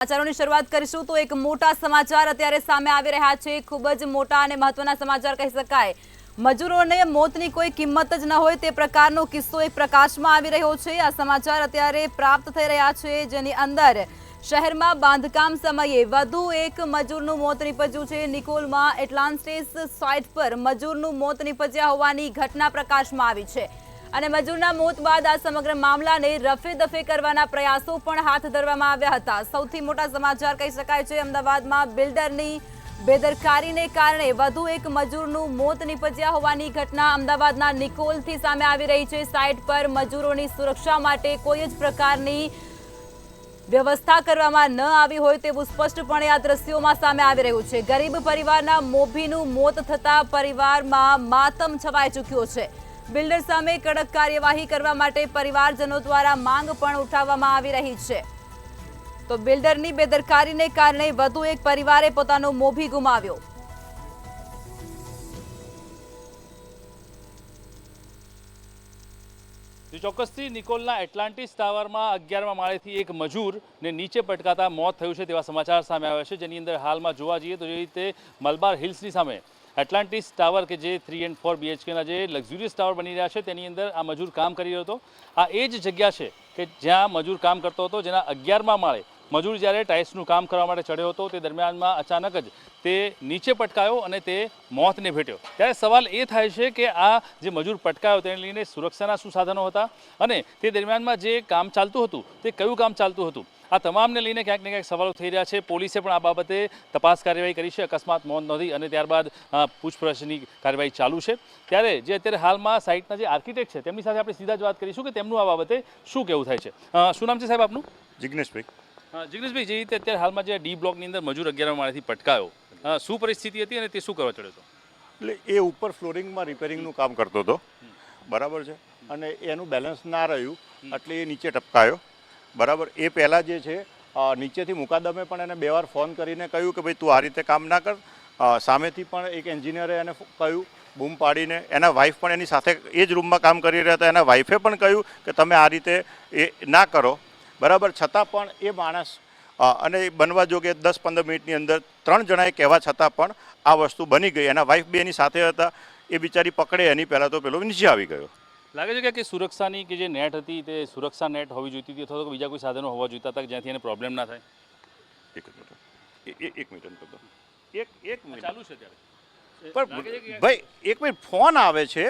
સમાચારોની શરૂઆત કરીશું તો એક મોટા સમાચાર અત્યારે સામે આવી રહ્યા છે। ખૂબ જ મોટા અને મહત્વના સમાચાર કહી શકાય। મજૂરોને મોતની કોઈ કિંમત જ ન હોય તે પ્રકારનો કિસ્સો એક પ્રકાશમાં આવી રહ્યો છે। આ સમાચાર અત્યારે પ્રાપ્ત થઈ રહ્યા છે, જેની અંદર શહેરમાં બાંધકામ સમયે વધુ એક મજૂરનું મોત નીપજ્યું છે। નિકોલમાં એટલાન્ટિસ સાઇટ પર મજૂરનું મોત નીપજ્યા હોવાની ઘટના પ્રકાશમાં આવી છે અને મજૂરના મોત બાદ આ સમગ્ર મામલાને રફે દફે કરવાના પ્રયાસો પણ હાથ ધરવામાં આવ્યા હતા। સૌથી મોટા સમાચાર કહી શકાય છે, અમદાવાદમાં બિલ્ડરની બેદરકારીને કારણે વધુ એક મજૂરનું મોત નીપજ્યા હોવાની ઘટના અમદાવાદના નિકોલથી સામે આવી રહી છે। સાઇટ પર મજૂરોની સુરક્ષા માટે કોઈ જ પ્રકારની વ્યવસ્થા કરવામાં ન આવી હોય તેવું સ્પષ્ટપણે આ દ્રશ્યોમાં સામે આવી રહ્યું છે। ગરીબ પરિવારના મોભીનું મોત થતા પરિવારમાં માતમ છવાઈ ચૂક્યો છે। બિલ્ડર સામે કડક કાર્યવાહી કરવા માટે પરિવારજનો દ્વારા માંગ પણ ઉઠાવવામાં આવી રહી છે। તો બિલ્ડરની બેદરકારીને કારણે વધુ એક પરિવારે પોતાનો મોભી ગુમાવ્યો। ચોક્કસથી નિકોલના એટલાન્ટિસ ટાવરમાં 11મા માળેથી એક મજૂરને નીચે પટકાતા મોત થયું છે તેવા સમાચાર સામે આવ્યા છે, જેની અંદર હાલમાં જોવા જઈએ તો જે રીતે મલબાર હિલ્સની સામે એટલાન્ટિસ ટાવર કે જે 3 and 4 BHKના જે લક્ઝુરિયસ ટાવર બની રહ્યા છે તેની અંદર આ મજૂર કામ કરી રહ્યો હતો। આ એ જ જગ્યા છે કે જ્યાં મજૂર કામ કરતો હતો, જેના 11મા માળે મજૂર જ્યારે ટાઇલ્સનું કામ કરવા માટે ચડ્યો હતો તે દરમિયાનમાં અચાનક જ તે નીચે પટકાયો અને તે મોતને ભેટ્યો। ત્યારે સવાલ એ થાય છે કે આ જે મજૂર પટકાયો તેને લઈને સુરક્ષાના શું સાધનો હતા અને તે દરમિયાનમાં જે કામ ચાલતું હતું તે કયું કામ ચાલતું હતું, આ તમામને લઈને ક્યાંક ને ક્યાંક સવાલો થઈ રહ્યા છે। પોલીસે પણ આ બાબતે તપાસ કાર્યવાહી કરી છે, અકસ્માત નોંધ નોંધી અને ત્યારબાદ પૂછપરછની કાર્યવાહી ચાલુ છે। ત્યારે જે અત્યારે હાલમાં સાઇટના જે આર્કિટેક્ટ છે તેમની સાથે આપણે સીધા જ વાત કરીશું કે તેમનું આ બાબતે શું કહેવું થાય છે। શું નામ છે સાહેબ આપનું? જિગ્નેશભાઈ। જિગ્નેશભાઈ, જે રીતે અત્યારે હાલમાં જે ડી બ્લોકની અંદર મજૂર 11મા માળેથી પટકાયો, શું પરિસ્થિતિ હતી અને તે શું કરવા ચડ્યો હતો? એટલે એ ઉપર ફ્લોરિંગમાં રિપેરિંગનું કામ કરતો હતો, બરાબર છે, અને એનું બેલેન્સ ના રહ્યું એટલે એ નીચે ટપકાયો, બરાબર। એ પહેલાં જે છે નીચેથી મુકાદમે પણ એને 2 વાર ફોન કરીને કહ્યું કે ભાઈ તું આ રીતે કામ ના કર। સામેથી પણ એક એન્જિનિયરે એને કહ્યું બૂમ પાડીને, એના વાઈફ પણ એની સાથે એ જ રૂમમાં કામ કરી રહ્યા હતા, એના વાઈફે પણ કહ્યું કે તમે આ રીતે એ ના કરો, બરાબર। છતાં પણ એ માણસ અને બનવા જોગે 10-15 મિનિટની અંદર 3 જણાએ કહેવા છતાં પણ આ વસ્તુ બની ગઈ। એના વાઈફ બી એની સાથે હતા, એ બિચારી પકડે એની પહેલાં તો પેલો નીચે આવી ગયો। લાગે છે કે સુરક્ષાની કે જે નેટ હતી તે સુરક્ષા નેટ હોવી જોઈતી હતી અથવા તો બીજા કોઈ સાધનો હોવા જોઈતા હતા જ્યાંથી એને પ્રોબ્લેમ ના થાય? એક મિનિટ કરતો, એક મિનિટ ચાલુ છે ત્યારે પણ ભાઈ એક મિનિટ ફોન આવે છે,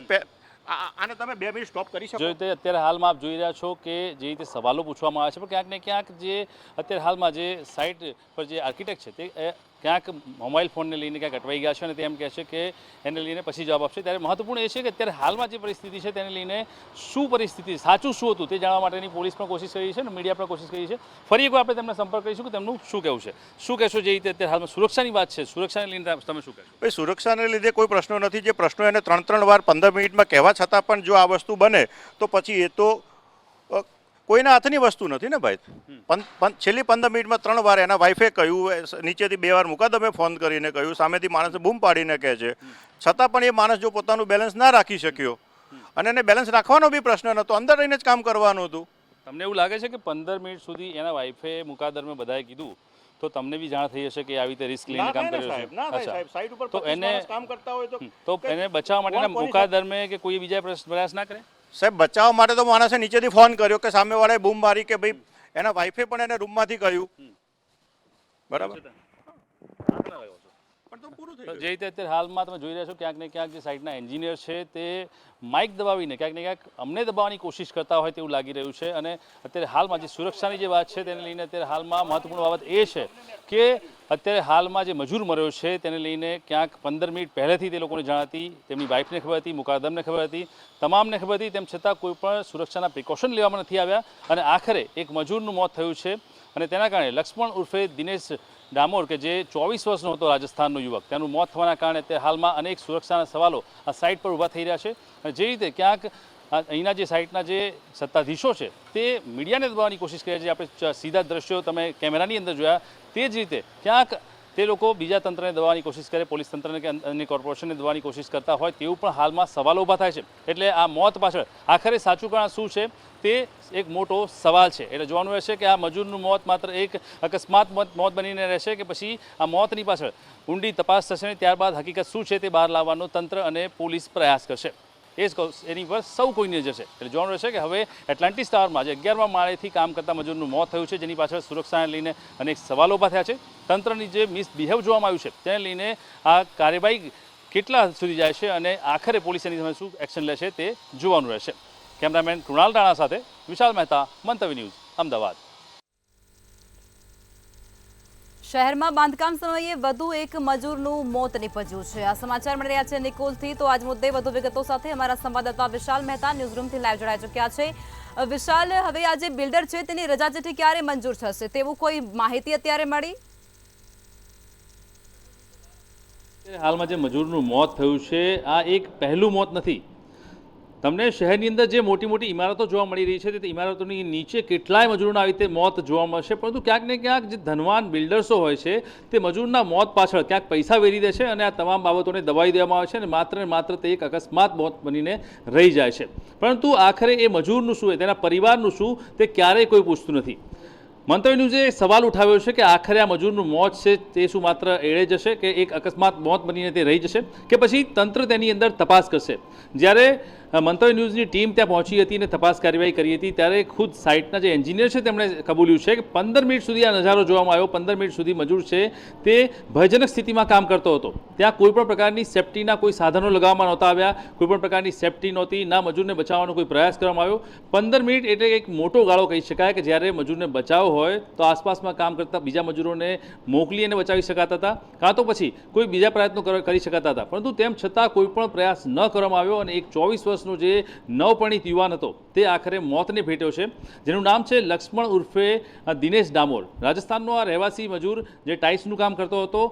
આને તમે 2 મિનિટ સ્ટોપ કરી શકો? જો રીતે અત્યારે હાલમાં આપ જોઈ રહ્યા છો કે જે રીતે સવાલો પૂછવામાં આવે છે, પણ ક્યાંક ને ક્યાંક જે અત્યારે હાલમાં જે સાઇટ પર જે આર્કિટેક્ટ છે તે ક્યાંક મોબાઈલ ફોનને લઈને ક્યાંક અટવાઈ ગયા છે અને તે એમ કહે છે કે એને લઈને પછી જવાબ આપશે। ત્યારે મહત્વપૂર્ણ એ છે કે અત્યારે હાલમાં જે પરિસ્થિતિ છે તેને લઈને શું પરિસ્થિતિ, સાચું શું હતું તે જાણવા માટેની પોલીસ પણ કોશિશ કરી છે અને મીડિયા પણ કોશિશ કરી છે। ફરી એકવાર આપણે તેમને સંપર્ક કરીશું કે તેમનું શું કહેવું છે। શું કહેશો જે રીતે અત્યારે હાલમાં સુરક્ષાની વાત છે, સુરક્ષાને લઈને તમે શું કહેશો? ભાઈ સુરક્ષાને લીધે કોઈ પ્રશ્નો નથી, જે પ્રશ્નો એને 3 વાર 15 મિનિટમાં કહેવા છતાં પણ જો આ વસ્તુ બને તો પછી એ તો કોઈના હાથની વસ્તુ નથી ને ભાઈ। છેલ્લી 15 મિનિટમાં 3 વાર એના વાઈફે કહ્યું, નીચેથી 2 વાર મુકાદમે ફોન કરીને કહ્યું, સામેથી માણસે બૂમ પાડીને કહે છે, છતાં પણ એ માણસ જો પોતાનું બેલેન્સ ના રાખી શક્યો અને એને બેલેન્સ રાખવાનો બી પ્રશ્ન નહોતો, અંદર રહીને જ કામ કરવાનું હતું। તમને એવું લાગે છે કે 15 મિનિટ સુધી એના વાઈફે મુકાદમે બધાએ કીધું તો તમને બી જાણ થઈ હશે કે આવી રીતે રિસ્ક લઈને કામ કર્યું છે? તો એને કામ કરતા હોય તો એને બચાવવા માટેના મુકાદમે કે કોઈ બીજા પ્રયાસ ના કરે? સાહેબ બચાવવા માટે તો માણસે નીચેથી ફોન કર્યો કે સામેવાળાએ બૂમ મારી કે ભાઈ એના વાઈફે પણ એને રૂમમાંથી કહ્યું, બરાબર। જે રીતે અત્યારે હાલમાં તમે જોઈ રહ્યા છો ક્યાંક ને ક્યાંક જે સાઇટના એન્જિનિયર છે તે માઇક દબાવીને ક્યાંક ને ક્યાંક અમને દબાવવાની કોશિશ કરતા હોય તેવું લાગી રહ્યું છે। અને અત્યારે હાલમાં જે સુરક્ષાની જે વાત છે તેને લઈને અત્યારે હાલમાં મહત્વપૂર્ણ બાબત એ છે કે અત્યારે હાલમાં જે મજૂર મર્યો છે તેને લઈને ક્યાંક 15 મિનિટ પહેલેથી તે લોકોને જાણ હતી, તેમની વાઈફને ખબર હતી, મુકાદમને ખબર હતી, તમામને ખબર હતી, તેમ છતાં કોઈ પણ સુરક્ષાના પ્રિકોશન લેવામાં નથી આવ્યા અને આખરે એક મજૂરનું મોત થયું છે। અને તેના કારણે લક્ષ્મણ ઉર્ફે દિનેશ ડામોર કે જે 24 વર્ષનો હતો, રાજસ્થાનનો યુવક, તેનું મોત થવાના કારણે અત્યારે હાલમાં અનેક સુરક્ષાના સવાલો આ સાઇટ પર ઊભા થઈ રહ્યા છે। અને જે રીતે ક્યાંક અહીંના જે સાઇટના જે સત્તાધીશો છે તે મીડિયાને દબાવવાની કોશિશ કરે છે, આપણે સીધા દ્રશ્યો તમે કેમેરાની અંદર જોયા તે જ રીતે ક્યાંક તે લોકો બીજા તંત્રને દબાવવાની કોશિશ કરે, પોલીસ તંત્રને કે અન્ય કોર્પોરેશનને દબાવવાની કોશિશ કરતા હોય તેવું પણ હાલમાં સવાલો ઊભા થાય છે. એટલે આ મોત પાછળ આખરે સાચું કારણ શું છે તે એક મોટો સવાલ છે. એટલે જોવાનું રહેશે કે આ મજૂરનું મોત માત્ર એક અકસ્માત મોત બનીને રહેશે કે પછી આ મોતની પાછળ ઊંડી તપાસ થશે અને ત્યારબાદ હકીકત શું છે તે બહાર લાવવાનો તંત્ર અને પોલીસ પ્રયાસ કરશે. એની પર સૌ કોઈની નજર છે. એટલે જોવાનું રહેશે કે હવે એટલાન્ટિસ ટાવરમાં જે 11મા માળેથી કામ કરતા મજૂરનું મોત થયું છે, જેની પાછળ સુરક્ષાને લઈને અનેક સવાલો ઊભા થયા છે. તંત્રની જે મિસબિહેવ જોવામાં આવ્યું છે તેને લઈને આ કાર્યવાહી કેટલા સુધી જાય છે અને આખરે પોલીસ એની સામે શું એક્શન લેશે તે જોવાનું રહેશે. કેમેરામેન કૃણાલ રાણા સાથે વિશાલ મહેતા, મંતવ્ય ન્યૂઝ, અમદાવાદ. શહેરમાં બાંધકામ સમયે વધુ એક મજૂરનું મોત નીપજ્યું છે. આ સમાચાર મળી રહ્યા છે નિકોલથી. તો આજ મુદ્દે વધુ વિગતો સાથે અમારા સંવાદદાતા વિશાલ મહેતા ન્યૂઝરૂમથી લાઈવ જોડાઈ ચૂક્યા છે. વિશાલ, હવે આ જે બિલ્ડર છે તેની રજા ચિઠ્ઠી ક્યારે મંજૂર થશે તેવું કોઈ માહિતી અત્યારે મળી? હાલમાં જે મજૂરનું મોત થયું છે આ એક પહેલું મોત નથી. તમને શહેરની અંદર જે મોટી મોટી ઇમારતો જોવા મળી રહી છે તે ઇમારતોની નીચે કેટલાય મજૂરોના આવી રીતે મોત જોવા મળશે, પરંતુ ક્યાંક ને ક્યાંક જે ધનવાન બિલ્ડર્સો હોય છે તે મજૂરના મોત પાછળ ક્યાંક પૈસા વેરી દે છે અને આ તમામ બાબતોને દબાવી દેવામાં આવે છે અને માત્ર ને માત્ર તે એક અકસ્માત મોત બનીને રહી જાય છે. પરંતુ આખરે એ મજૂરનું શું, તેના પરિવારનું શું, તે ક્યારેય કોઈ પૂછતું નથી. મંતવ્ય ન્યૂઝે સવાલ ઉઠાવ્યો છે કે આખરે આ મજૂરનું મોત છે તે શું માત્ર એળે જશે કે એક અકસ્માત મોત બનીને તે રહી જશે કે પછી તંત્ર તેની અંદર તપાસ કરશે? જ્યારે મંતવ્ય ન્યૂઝની ટીમ ત્યાં પહોંચી હતી અને તપાસ કાર્યવાહી કરી હતી ત્યારે ખુદ સાઇટના જે એન્જિનિયર છે તેમણે કબૂલ્યું છે કે 15 મિનિટ સુધી આ નજારો જોવામાં આવ્યો. 15 મિનિટ સુધી મજૂર છે તે ભયજનક સ્થિતિમાં કામ કરતો હતો. ત્યાં કોઈ પણ પ્રકારની સેફટીના કોઈ સાધનો લગાવવામાં નહોતા આવ્યા, કોઈ પણ પ્રકારની સેફટી નહોતી, ના મજૂરને બચાવવાનો કોઈ પ્રયાસ કરવામાં આવ્યો. 15 મિનિટ એટલે એક મોટો ગાળો કહી શકાય કે જ્યારે મજૂરને બચાવ હોય તો આસપાસમાં કામ કરતા બીજા મજૂરોને મોકલી અને બચાવી શકાતા હતા, કાં તો પછી કોઈ બીજા પ્રયત્નો કરી શકાતા હતા. પરંતુ તેમ છતાં કોઈ પણ પ્રયાસ ન કરવામાં આવ્યો અને એક 24 વર્ષનો જે નવપરિણીત યુવાન હતો તે આખરે મોતને ભેટ્યો છે, જેનું નામ છે લક્ષ્મણ ઉર્ફે દિનેશ ડામોર. રાજસ્થાનનો આ રહેવાસી મજૂર જે ટાઇલ્સનું કામ કરતો હતો.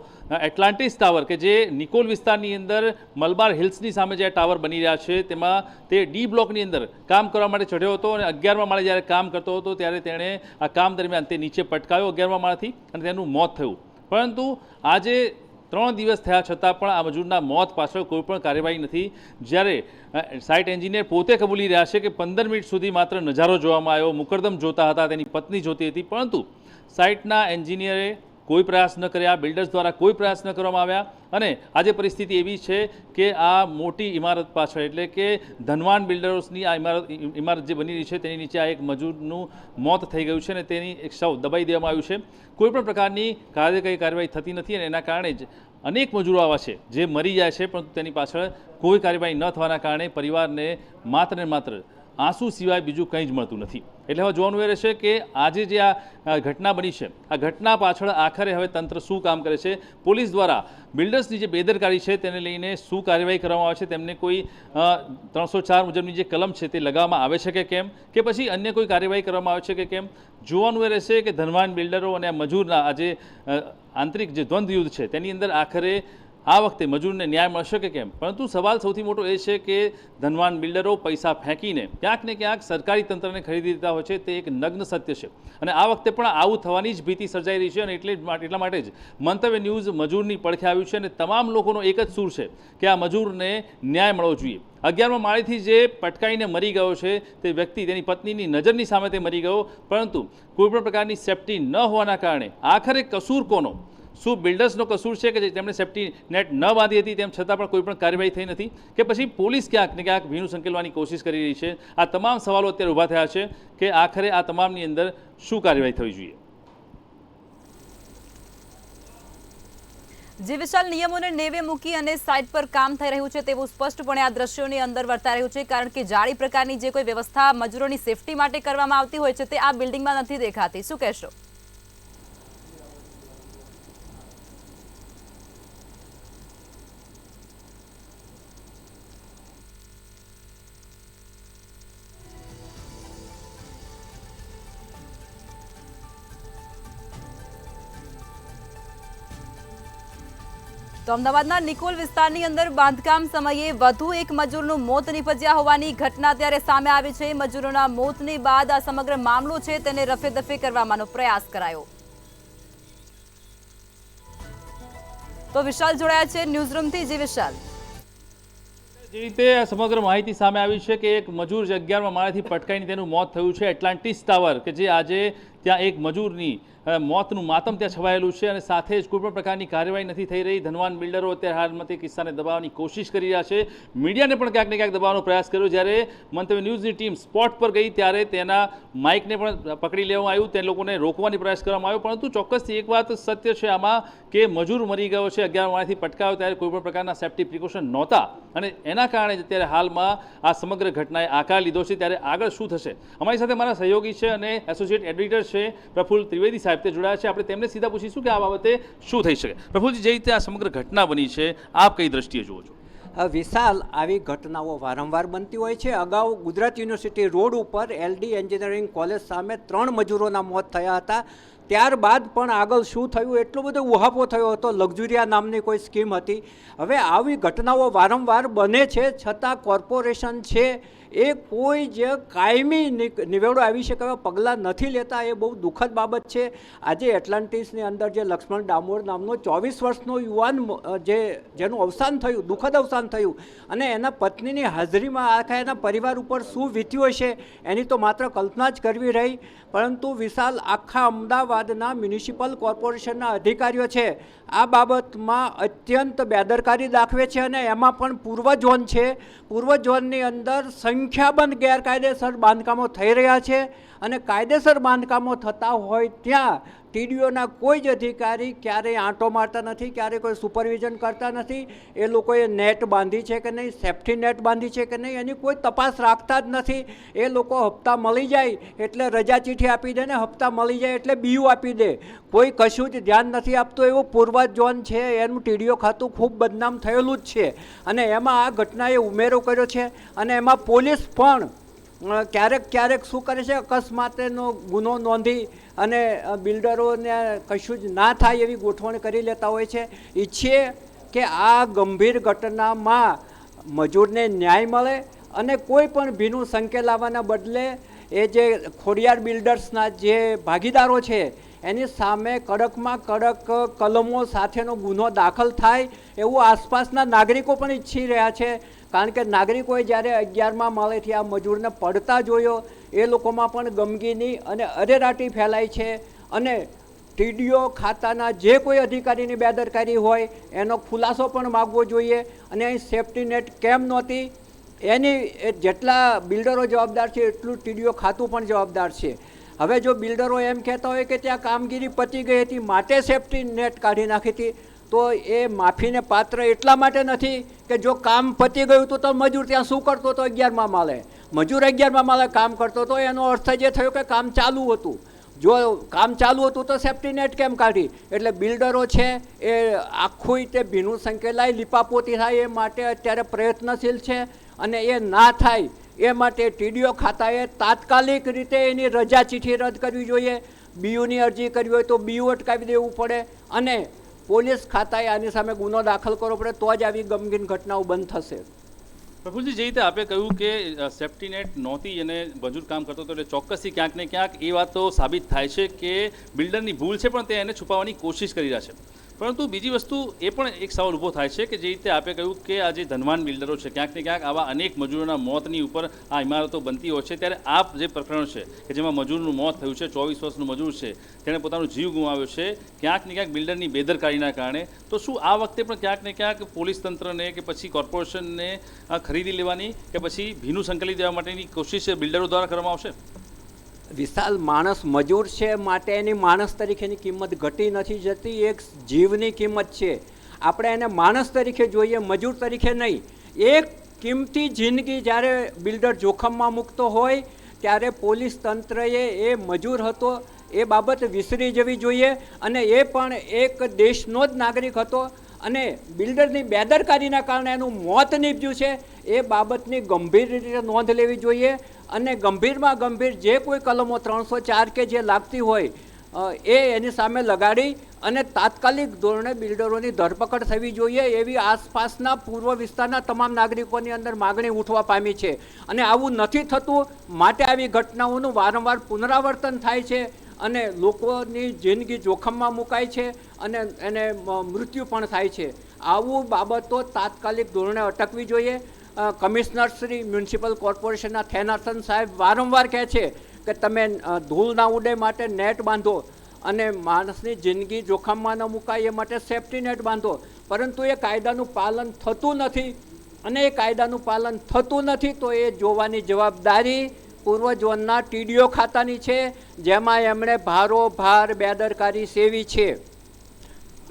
એટલાન્ટિસ ટાવર કે જે નિકોલ વિસ્તારની અંદર મલબાર હિલ્સની સામે જે ટાવર બની રહ્યા છે તેમાં તે ડી બ્લોકની અંદર કામ કરવા માટે ચઢ્યો હતો અને 11મા માળે જ્યારે કામ કરતો હતો ત્યારે તેણે આ કામ દરમિયાન તે નીચે પટકાયો 11મા માળથી અને તેનું મોત થયું. પરંતુ આજે 3 દિવસ થયા છતાં પણ આ મજૂરના મોત પાછળ કોઈ પણ કાર્યવાહી નથી. જ્યારે સાઇટ એન્જિનિયર પોતે કબૂલી રહ્યા છે કે 15 મિનિટ સુધી માત્ર નજારો જોવામાં આવ્યો, મુકરદમ જોતા હતા, તેની પત્ની જોતી હતી, પરંતુ સાઇટના એન્જિનિયરે કોઈ પ્રયાસ ન કર્યા, બિલ્ડર્સ દ્વારા કોઈ પ્રયાસ ન કરવામાં આવ્યા અને આજે પરિસ્થિતિ એવી છે કે આ મોટી ઇમારત પાછળ એટલે કે ધનવાન બિલ્ડર્સની આ ઇમારત જે બની રહી છે તેની નીચે આ એક મજૂરનું મોત થઈ ગયું છે અને તેની એક શવ દબાઈ દેવામાં આવ્યું છે. કોઈ પણ પ્રકારની કાર્યવાહી થતી નથી અને એના કારણે જ અનેક મજૂરો આવા છે જે મરી જાય છે, પરંતુ તેની પાછળ કોઈ કાર્યવાહી ન થવાના કારણે પરિવારને માત્ર ને માત્ર આંસુ સિવાય બીજું કંઈ જ મળતું નથી. એટલે હવે જોવાનું એ રહેશે કે આજે જે આ ઘટના બની છે આ ઘટના પાછળ આખરે હવે તંત્ર શું કામ કરે છે, પોલીસ દ્વારા બિલ્ડર્સની જે બેદરકારી છે તેને લઈને શું કાર્યવાહી કરવામાં આવે છે, તેમને કોઈ 304 મુજબની જે કલમ છે તે લગાવવામાં આવે છે કે કેમ, કે પછી અન્ય કોઈ કાર્યવાહી કરવામાં આવે છે કે કેમ. જોવાનું એ રહેશે કે ધનવાન બિલ્ડરો અને મજૂરના આ જે આંતરિક જે દ્વંદ્વ યુદ્ધ છે તેની અંદર આખરે આ વખતે મજૂરને ન્યાય મળશે કે કેમ. પરંતુ સવાલ સૌથી મોટો એ છે કે ધનવાન બિલ્ડરો પૈસા ફેંકીને ક્યાંક ને ક્યાંક સરકારી તંત્રને ખરીદી દેતા હોય છે, તે એક નગ્ન સત્ય છે અને આ વખતે પણ આવું થવાની જ ભીતિ સર્જાઈ રહી છે અને એટલા માટે જ મંતવ્ય ન્યૂઝ મજૂરની પડખે આવ્યું છે અને તમામ લોકોનો એક જ સૂર છે કે આ મજૂરને ન્યાય મળવો જોઈએ. 11મા માળેથી જે પટકાઈને મરી ગયો છે તે વ્યક્તિ તેની પત્નીની નજરની સામે તે મરી ગયો, પરંતુ કોઈપણ પ્રકારની સેફટી ન હોવાના કારણે આખરે કસૂર કોનો? શું બિલ્ડર્સનો કસૂર છે કે તેમણે સેફટી નેટ ન બાંધી હતી તેમ છતાં પણ કોઈ પણ કાર્યવાહી થઈ નથી, કે પછી પોલીસ ક્યાંક ને ક્યાંક ભીનું સંકેલવાની કોશિશ કરી રહી છે? આ તમામ સવાલો અત્યારે ઊભા થયા છે કે આખરે આ તમામની અંદર શું કાર્યવાહી થવી જોઈએ. જે વિશાલ, નિયમોને નેવે મૂકી અને સાઇટ પર કામ થઈ રહ્યું છે તેવું સ્પષ્ટપણે આ દ્રશ્યોની અંદર વર્તાઈ રહ્યું છે, કારણ કે જાળી પ્રકારની જે કોઈ વ્યવસ્થા મજૂરોની સેફટી માટે કરવામાં આવતી હોય છે તે આ બિલ્ડિંગમાં નથી દેખાતી. શું કહેશો? તો અમદાવાદના નિકોલ વિસ્તારની અંદર બાંધકામ સમયે વધુ એક મજૂરનું મોત નીપજ્યા હોવાની ઘટના ત્યારે સામે આવી છે. મજૂરોના મોતની બાદ આ સમગ્ર મામલો છે તેને રફેદફે કરવાનો પ્રયાસ કરાયો. તો વિશાલ જોડાયા છે ન્યૂઝ રૂમથી. જી વિશાલ. જે રીતે સમગ્ર માહિતી સામે આવી છે કે એક મજૂર જે 11મા માળેથી પટકાઈને તેનું મોત થયું છે એટલાન્ટિસ ટાવર કે જે આજે ત્યાં એક મજૂરની મોતનું માતમ ત્યાં છવાયેલું છે અને સાથે જ કોઈપણ પ્રકારની કાર્યવાહી નથી થઈ રહી. ધનવાન બિલ્ડરો અત્યારે હાલમાં તે કિસ્સાને દબાવવાની કોશિશ કરી રહ્યા છે. મીડિયાને પણ ક્યાંક ને ક્યાંક દબાવવાનો પ્રયાસ કર્યો. જ્યારે મંતવ્ય ન્યૂઝની ટીમ સ્પોટ પર ગઈ ત્યારે તેના માઇકને પણ પકડી લેવામાં આવ્યું, તે લોકોને રોકવાની પ્રયાસ કરવામાં આવ્યો. પરંતુ ચોક્કસથી એક વાત સત્ય છે આમાં કે મજૂર મરી ગયો છે, 11મા માળેથી પટકાયો ત્યારે કોઈપણ પ્રકારના સેફ્ટી પ્રિકોશન નહોતા અને એના કારણે જ અત્યારે હાલમાં આ સમગ્ર ઘટનાએ આકાર લીધો છે. ત્યારે આગળ શું થશે? અમારી સાથે મારા સહયોગી છે અને એસોસિએટ એડિટર છે પ્રફુલ્લ ત્રિવેદી સાહેબ તે જોડાયા છે. આપણે તેમને સીધા પૂછીશું કે આ બાબતે શું થઈ શકે. પ્રફુલ્લજી, જે રીતે આ સમગ્ર ઘટના બની છે આપ કઈ દ્રષ્ટિએ જુઓ છો? વિશાલ, આવી ઘટનાઓ વારંવાર બનતી હોય છે. અગાઉ ગુજરાત યુનિવર્સિટી રોડ ઉપર LD એન્જિનિયરિંગ કોલેજ સામે 3 મજૂરોના મોત થયા હતા. ત્યારબાદ પણ આગળ શું થયું એટલો બધો ઉહાપો થયો હતો. લક્ઝુરિયા નામની કોઈ સ્કીમ હતી. હવે આવી ઘટનાઓ વારંવાર બને છે છતાં કોર્પોરેશન છે એ કોઈ જ કાયમી નિવેડો આવી શકે એવા પગલાં નથી લેતા. એ બહુ દુઃખદ બાબત છે. આજે એટલાન્ટિસની અંદર જે લક્ષ્મણ ડામોર નામનો 24 વર્ષનો યુવાન જેનું અવસાન થયું, દુઃખદ અવસાન થયું અને એના પત્નીની હાજરીમાં આખા એના પરિવાર ઉપર શું વીત્યું હશે એની તો માત્ર કલ્પના જ કરવી રહી. પરંતુ વિશાલ, આખા અમદાવાદના મ્યુનિસિપલ કોર્પોરેશનના અધિકારીઓ છે આ બાબતમાં અત્યંત બેદરકારી દાખવે છે અને એમાં પણ પૂર્વ ઝોન છે. પૂર્વ ઝોનની અંદર સંખ્યાબંધ ગેરકાયદેસર બાંધકામો થઈ રહ્યા છે અને કાયદેસર બાંધકામો થતા હોય ત્યાં TDOના કોઈ જ અધિકારી ક્યારેય આંટો મારતા નથી, ક્યારેય કોઈ સુપરવિઝન કરતા નથી. એ લોકોએ નેટ બાંધી છે કે નહીં, સેફ્ટી નેટ બાંધી છે કે નહીં એની કોઈ તપાસ રાખતા જ નથી. એ લોકો હપ્તા મળી જાય એટલે રજા ચીઠી આપી દે ને હપ્તા મળી જાય એટલે બીયું આપી દે. કોઈ કશું જ ધ્યાન નથી આપતું. એવું પૂર્વ ઝોન છે, એનું TDO ખાતું ખૂબ બદનામ થયેલું જ છે અને એમાં આ ઘટનાએ ઉમેરો કર્યો છે. અને એમાં પોલીસ પણ ક્યારેક શું કરે છે, અકસ્માતનો ગુનો નોંધી અને બિલ્ડરોને કશું જ ના થાય એવી ગોઠવણ કરી લેતા હોય છે. ઈચ્છીએ કે આ ગંભીર ઘટનામાં મજૂરને ન્યાય મળે અને કોઈ પણ ભીનું સંકેલાવાના બદલે એ જે ખોડિયાર બિલ્ડર્સના જે ભાગીદારો છે એની સામે કડકમાં કડક કલમો સાથેનો ગુનો દાખલ થાય એવું આસપાસના નાગરિકો પણ ઈચ્છી રહ્યા છે. કારણ કે નાગરિકોએ જ્યારે 11મા માળેથી આ મજૂરને પડતા જોયો એ લોકોમાં પણ ગમગીની અને અરેરાટી ફેલાઈ છે અને TDO ખાતાના જે કોઈ અધિકારીની બેદરકારી હોય એનો ખુલાસો પણ માગવો જોઈએ. અને અહીં સેફ્ટી નેટ કેમ નહોતી એની જેટલા બિલ્ડરો જવાબદાર છે એટલું TDO ખાતું પણ જવાબદાર છે. હવે જો બિલ્ડરો એમ કહેતા હોય કે ત્યાં કામગીરી પતી ગઈ હતી માટે સેફ્ટી નેટ કાઢી નાખી હતી તો એ માફીને પાત્ર એટલા માટે નથી કે જો કામ પતી ગયું હતું તો મજૂર ત્યાં શું કરતો હતો 11મા માળે? મજૂર 11મા માળે કામ કરતો હતો એનો અર્થ જે થયો કે કામ ચાલુ હતું. જો કામ ચાલુ હતું તો સેફ્ટી નેટ કેમ કાઢી? એટલે બિલ્ડરો છે એ આખું તે ભીનું સંકેલાય લીપાપોતી થાય એ માટે અત્યારે પ્રયત્નશીલ છે અને એ ના થાય એ માટે TDO ખાતાએ તાત્કાલિક રીતે એની રજા ચીઠી રદ કરવી જોઈએ. બીયુની અરજી કરવી હોય તો બીયુ અટકાવી દેવું પડે અને પોલીસ ખાતાએ આની સામે ગુનો દાખલ કરવો પડે તો જ આવી ગમગીન ઘટનાઓ બંધ થશે. પ્રફુલ્લજી, જે રીતે આપે કહ્યું કે સેફ્ટી નેટ નહોતી અને મજૂર કામ કરતો હતો એટલે ચોક્કસથી ક્યાંક ને ક્યાંક એ વાત તો સાબિત થાય છે કે બિલ્ડરની ભૂલ છે પણ તે એને છુપાવવાની કોશિશ કરી રહ્યા છે. પરંતુ બીજી વસ્તુ એ પણ એક સવાલ ઊભો થાય છે કે જે રીતે આપે કહ્યું કે આ જે ધનવાન બિલ્ડરો છે ક્યાંક ને ક્યાંક આવા અનેક મજૂરોના મોતની ઉપર આ ઇમારતો બનતી હોય છે. ત્યારે આપ જે પ્રકરણ છે કે જેમાં મજૂરનું મોત થયું છે, 24 વર્ષનું મજૂર છે, તેણે પોતાનો જીવ ગુમાવ્યો છે ક્યાંક ને ક્યાંક બિલ્ડરની બેદરકારીના કારણે, તો શું આ વખતે પણ ક્યાંક ને ક્યાંક પોલીસ તંત્રને કે પછી કોર્પોરેશનને ખરીદી લેવાની કે પછી ભીનું સંકલી દેવા માટેની કોશિશ બિલ્ડરો દ્વારા કરવામાં આવશે? વિશાલ, માણસ મજૂર છે માટે એની માણસ તરીકેની કિંમત ઘટી નથી જતી. એક જીવની કિંમત છે. આપણે એને માણસ તરીકે જોઈએ, મજૂર તરીકે નહીં. એક કિંમતી જિંદગી જ્યારે બિલ્ડર જોખમમાં મૂકતો હોય ત્યારે પોલીસ તંત્રએ એ મજૂર હતો એ બાબત વિસરી જવી જોઈએ અને એ પણ એક દેશનો જ નાગરિક હતો અને બિલ્ડરની બેદરકારીના કારણે એનું મોત નીપજ્યું છે એ બાબતની ગંભીર રીતે નોંધ લેવી જોઈએ અને ગંભીરમાં ગંભીર જે કોઈ કલમો 304 કે જે લાગતી હોય એની સામે લગાડી અને તાત્કાલિક ધોરણે બિલ્ડરોની ધરપકડ થવી જોઈએ એવી આસપાસના પૂર્વ વિસ્તારના તમામ નાગરિકોની અંદર માગણી ઉઠવા પામી છે. અને આવું નથી થતું માટે આવી ઘટનાઓનું વારંવાર પુનરાવર્તન થાય છે અને લોકોની જિંદગી જોખમમાં મુકાય છે અને એને મૃત્યુ પણ થાય છે. આવું બાબતો તાત્કાલિક ધોરણે અટકવી જોઈએ. કમિશનર શ્રી મ્યુનિસિપલ કોર્પોરેશનના થેનાર્સન સાહેબ વારંવાર કહે છે કે તમે ધૂળ ના ઉડે માટે નેટ બાંધો અને માણસની જિંદગી જોખમમાં ન મુકાય એ માટે સેફ્ટી નેટ બાંધો, પરંતુ એ કાયદાનું પાલન થતું નથી. અને એ કાયદાનું પાલન થતું નથી તો એ જોવાની જવાબદારી પૂર્વ ઝોનના ટીડીઓ ખાતાની છે, જેમાં એમણે ભારોભાર બેદરકારી સેવી છે.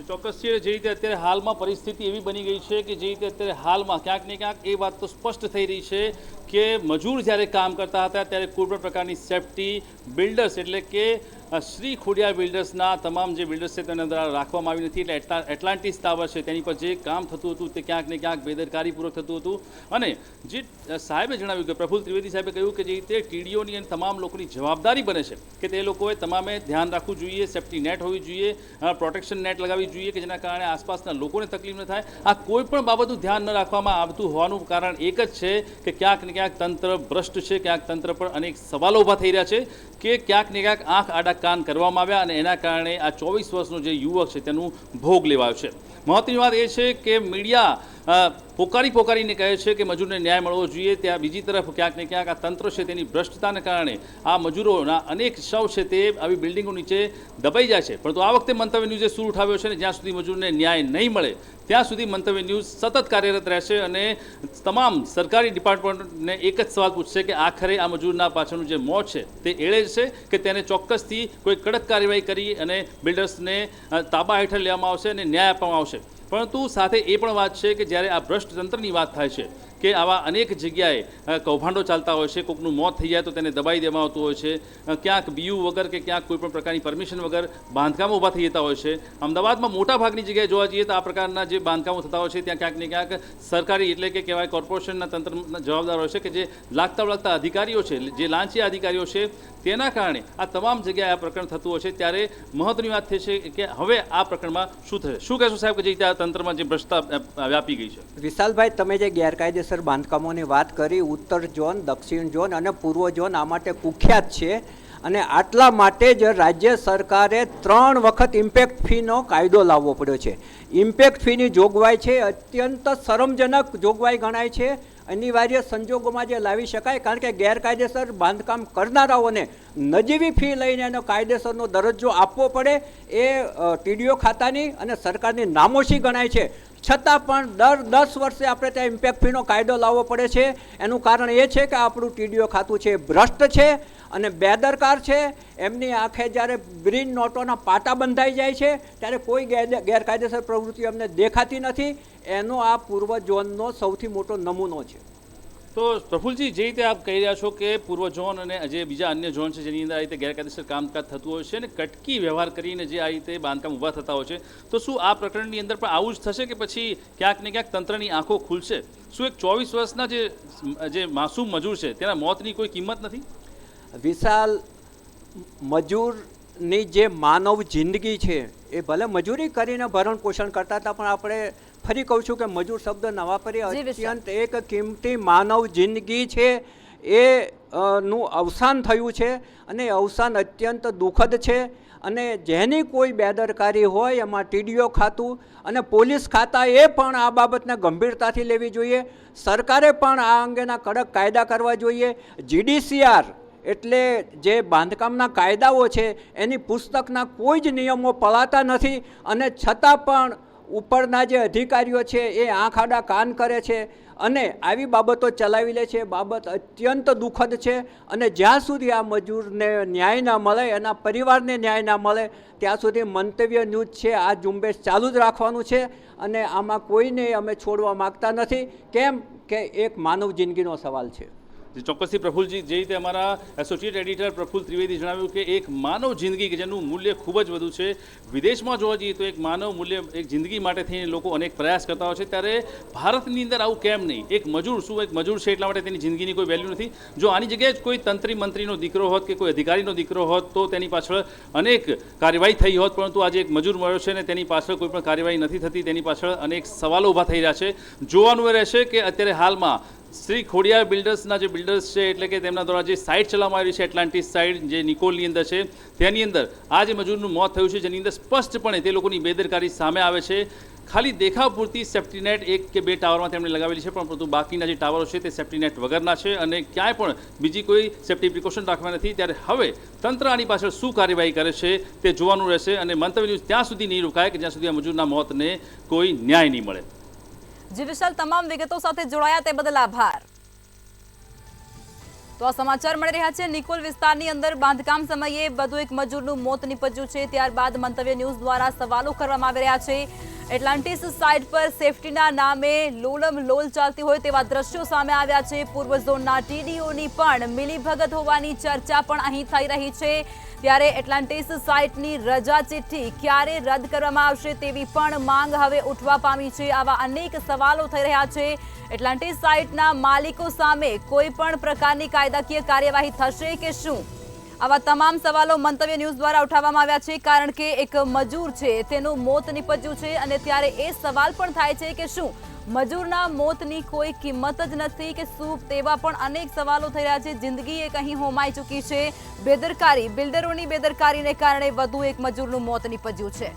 ચોક્કસ છે. જે રીતે અત્યારે હાલમાં પરિસ્થિતિ એવી બની ગઈ છે કે જે રીતે અત્યારે હાલમાં ક્યાંક ને ક્યાંક એ વાત તો સ્પષ્ટ થઈ રહી છે કે મજૂર જ્યારે કામ કરતા હતા ત્યારે કોઈ પણ પ્રકારની સેફટી બિલ્ડર્સ એટલે કે શ્રી ખોડિયાર બિલ્ડર્સના તમામ જે બિલ્ડર્સ છે તેના દ્વારા રાખવામાં આવી નથી. એટલે એટલાન્ટિસ ટાવર છે તેની પર જે કામ થતું હતું તે ક્યાંક ને ક્યાંક બેદરકારીપૂર્વક થતું હતું. અને જે સાહેબે જણાવ્યું કે પ્રફુલ્લ ત્રિવેદી સાહેબે કહ્યું કે જે રીતે ટીડીઓની અને તમામ લોકોની જવાબદારી બને છે કે તે લોકોએ તમામે ધ્યાન રાખવું જોઈએ, સેફટી નેટ હોવી જોઈએ, પ્રોટેક્શન નેટ લગાવવી જોઈએ કે જેના કારણે આસપાસના લોકોને તકલીફ ન થાય. આ કોઈ પણ બાબતનું ધ્યાન ન રાખવામાં આવતું હોવાનું કારણ એક જ છે કે ક્યાંક ને ક્યાંક તંત્ર ભ્રષ્ટ છે, ક્યાંક તંત્ર પર અનેક સવાલો ઊભા થઈ રહ્યા છે કે ક્યાંક ને ક્યાંક આંખ આડા કાન કરવામાં આવ્યા અને એના કારણે આ 24 વર્ષનો જે યુવક છે તેનું ભોગ લેવાયો છે. મહત્વની વાત એ છે કે મીડિયા પોકારીને કહે છે કે મજૂરને ન્યાય મળવો જોઈએ, ત્યાં બીજી તરફ ક્યાંક ને ક્યાંક આ તંત્ર છે તેની ભ્રષ્ટતાને કારણે આ મજૂરોના અનેક શવ છે તે આવી બિલ્ડિંગો નીચે દબાઈ જાય છે. પરંતુ આ વખતે મંતવ્ય ન્યૂઝે સૂર ઉઠાવ્યો છે અને જ્યાં સુધી મજૂરને ન્યાય નહીં મળે ત્યાં સુધી મંતવ્ય ન્યૂઝ સતત કાર્યરત રહેશે અને તમામ સરકારી ડિપાર્ટમેન્ટને એક જ સવાલ પૂછશે કે આખરે આ મજૂરના પાછળનું જે મોત છે તે એળે છે કે તેને ચોક્કસથી કોઈ કડક કાર્યવાહી કરી અને બિલ્ડર્સને તાબા હેઠળ લેવામાં આવશે અને ન્યાય આપવામાં આવશે. પરંતુ સાથે એ પણ વાત છે કે જ્યારે આ ભ્રષ્ટ તંત્રની વાત થાય છે કે આવા અનેક જગ્યાએ કૌભાંડો ચાલતા હોય છે, કોઈકનું મોત થઈ જાય તો તેને દબાઈ દેવામાં આવતું હોય છે, ક્યાંક બીયુ વગર કે ક્યાંક કોઈ પણ પ્રકારની પરમિશન વગર બાંધકામો ઊભા થઈ જતા હોય છે. અમદાવાદમાં મોટા ભાગની જગ્યાએ જોવા જઈએ તો આ પ્રકારના જે બાંધકામો થતા હોય છે ત્યાં ક્યાંક ને ક્યાંક સરકારી એટલે કે કહેવાય કોર્પોરેશનના તંત્રના જવાબદાર હોય છે કે જે લાગતા અધિકારીઓ છે, જે લાંચિયા અધિકારીઓ છે, તેના કારણે આ તમામ જગ્યાએ આ પ્રકરણ થતું હોય છે. ત્યારે મહત્વની વાત થઈ છે કે હવે આ પ્રકરણમાં શું થશે? શું કહેશો સાહેબ કે જે રીતે આ તંત્રમાં જે ભ્રષ્ટતા વ્યાપી ગઈ છે? વિશાલભાઈ, તમે જે ગેરકાયદેસર બાંધકામોની વાત કરી, ઉત્તર ઝોન, દક્ષિણ ઝોન અને પૂર્વ ઝોન આ માટે કુખ્યાત છે અને આટલા માટે જ રાજ્ય સરકારે 3 વખત ઇમ્પેક્ટ ફીનો કાયદો લાવવો પડ્યો છે. ઇમ્પેક્ટ ફીની જોગવાઈ છે અત્યંત શરમજનક જોગવાઈ ગણાય છે. અનિવાર્ય સંજોગોમાં જે લાવી શકાય, કારણ કે ગેરકાયદેસર બાંધકામ કરનારાઓને નજીવી ફી લઈને એનો કાયદેસરનો દરજ્જો આપવો પડે એ ટીડીઓ ખાતાની અને સરકારની નામોશી ગણાય છે. છતાં પણ દર 10 વર્ષે આપણે ત્યાં ઇમ્પેક્ટ ફીનો કાયદો લાવવો પડે છે. એનું કારણ એ છે કે આપણું ટીડીઓ ખાતું છે ભ્રષ્ટ છે અને બેદરકાર છે. એમની આંખે જ્યારે ગ્રીન નોટોના પાટા બંધાઈ જાય છે ત્યારે કોઈ ગેરકાયદેસર પ્રવૃત્તિઓ અમને દેખાતી નથી. એનો આ પૂર્વ ઝોનનો સૌથી મોટો નમૂનો છે. તો પ્રફુલ્લજી, જે રીતે આપ કહી રહ્યા છો કે પૂર્વ ઝોન અને જે બીજા અન્ય ઝોન છે જેની અંદર આ રીતે ગેરકાયદેસર કામકાજ થતું હોય છે અને કટકી વ્યવહાર કરીને જે આ રીતે બાંધકામ ઊભા થતા હોય છે, તો શું આ પ્રકરણની અંદર પણ આવું જ થશે કે પછી ક્યાંક ને ક્યાંક તંત્રની આંખો ખુલશે? શું એક 24 વર્ષના જે માસૂમ મજૂર છે તેના મોતની કોઈ કિંમત નથી? વિશાલ, મજૂરની જે માનવ જિંદગી છે એ ભલે મજૂરી કરીને ભરણ પોષણ કરતા હતા, પણ આપણે ફરી કહું છું કે મજૂર શબ્દ ન વાપરીએ. અત્યંત એક કિંમતી માનવ જિંદગી છે એ નું અવસાન થયું છે અને અવસાન અત્યંત દુઃખદ છે. અને જેની કોઈ બેદરકારી હોય એમાં ટીડીઓ ખાતું અને પોલીસ ખાતાએ પણ આ બાબતને ગંભીરતાથી લેવી જોઈએ. સરકારે પણ આ અંગેના કડક કાયદા કરવા જોઈએ. જીડીસીઆર એટલે જે બાંધકામના કાયદાઓ છે એની પુસ્તકના કોઈ જ નિયમો પળાતા નથી અને છતાં પણ ઉપરના જે અધિકારીઓ છે એ આંખ આડા કાન કરે છે અને આવી બાબતો ચલાવી લે છે. બાબત અત્યંત દુઃખદ છે અને જ્યાં સુધી આ મજૂરને ન્યાય ના મળે, એના પરિવારને ન્યાય ના મળે, ત્યાં સુધી મંતવ્ય ન્યૂઝ છે આ ઝુંબેશ ચાલુ જ રાખવાનું છે અને આમાં કોઈને અમે છોડવા માગતા નથી. કેમ કે એક માનવ જિંદગીનો સવાલ છે. ચોક્કસથી પ્રફુલ્લજી, જે રીતે અમારા એસોસિએટ એડિટર પ્રફુલ્લ ત્રિવેદી જણાવ્યું કે એક માનવ જિંદગી કે જેનું મૂલ્ય ખૂબ જ વધુ છે. વિદેશમાં જોવા જઈએ તો એક માનવ મૂલ્ય, એક જિંદગી માટે થઈને લોકો અનેક પ્રયાસ કરતા હોય છે, ત્યારે ભારતની અંદર આવું કેમ નહીં? એક મજૂર એક મજૂર છે એટલા માટે તેની જિંદગીની કોઈ વેલ્યુ નથી. જો આની જગ્યાએ જ કોઈ તંત્રી મંત્રીનો દીકરો હોત કે કોઈ અધિકારીનો દીકરો હોત તો તેની પાછળ અનેક કાર્યવાહી થઈ હોત, પરંતુ આજે એક મજૂર મળ્યો છે ને તેની પાછળ કોઈ પણ કાર્યવાહી નથી થતી. તેની પાછળ અનેક સવાલો ઊભા થઈ રહ્યા છે. જોવાનું એ રહેશે કે અત્યારે હાલમાં શ્રી ખોડિયાર બિલ્ડર્સના જે બિલ્ડર્સ છે એટલે કે તેમના દ્વારા જે સાઇટ ચલાવવામાં આવી છે એટલાન્ટિસ સાઇટ જે નિકોલની અંદર છે તેની અંદર આ જે મજૂરનું મોત થયું છે જેની અંદર સ્પષ્ટપણે તે લોકોની બેદરકારી સામે આવે છે. ખાલી દેખાવ પૂરતી સેફ્ટી નેટ 1 કે 2 ટાવરમાં તેમણે લગાવેલી છે પરંતુ બાકીના જે ટાવરો છે તે સેફ્ટી નેટ વગરના છે અને ક્યાંય પણ બીજી કોઈ સેફ્ટી પ્રિકોશન રાખવા નથી. ત્યારે હવે તંત્ર આની પાછળ શું કાર્યવાહી કરે છે તે જોવાનું રહેશે અને મંતવ્ય ન્યૂઝ ત્યાં સુધી નહીં રોકાય કે જ્યાં સુધી આ મજૂરના મોતને કોઈ ન્યાય નહીં મળે. જી વિશાલ, તમામ વિગતો સાથે જોડાયા તે બદલ આભાર. તો આ સમાચાર મળી રહ્યા છે નિકોલ વિસ્તારની અંદર બાંધકામ સમયે વધુ એક મજૂરનું મોત નીપજ્યું છે. ત્યારબાદ મંતવ્ય ન્યૂઝ દ્વારા સવાલો કરવામાં આવી રહ્યા છે. એટલાન્ટિસ સાઇટ પર સેફટીના નામે લોલમ લોલ ચાલતી હોય તેવા દ્રશ્યો સામે આવ્યા છે. પૂર્વ ઝોનના ટીડીઓની પણ મિલીભગત હોવાની ચર્ચા પણ અહીં થઈ રહી છે. ત્યારે એટલાન્ટિસ સાઇટની રજા ચિઠ્ઠી ક્યારે રદ કરવામાં આવશે તેવી પણ માંગ હવે ઉઠવા પામી છે. આવા અનેક સવાલો થઈ રહ્યા છે. એટલાન્ટિસ સાઇટના માલિકો સામે કોઈ પણ પ્રકારની કાયદાકીય કાર્યવાહી થશે કે શું? આવા તમામ સવાલો મંતવ્ય ન્યૂઝ દ્વારા ઉઠાવવામાં આવ્યા છે કારણ કે એક મજૂર છે તેનું મોત નીપજ્યું છે અને ત્યારે એ સવાલ પણ થાય છે કે શું મજૂરના મોતની કોઈ કિંમત જ નથી કે શું? તેવા પણ અનેક સવાલો થઈ રહ્યા છે. જિંદગી એક અહીં હોમાઈ ચૂકી છે. બેદરકારી, બિલ્ડરોની બેદરકારીને કારણે વધુ એક મજૂરનું મોત નીપજ્યું છે.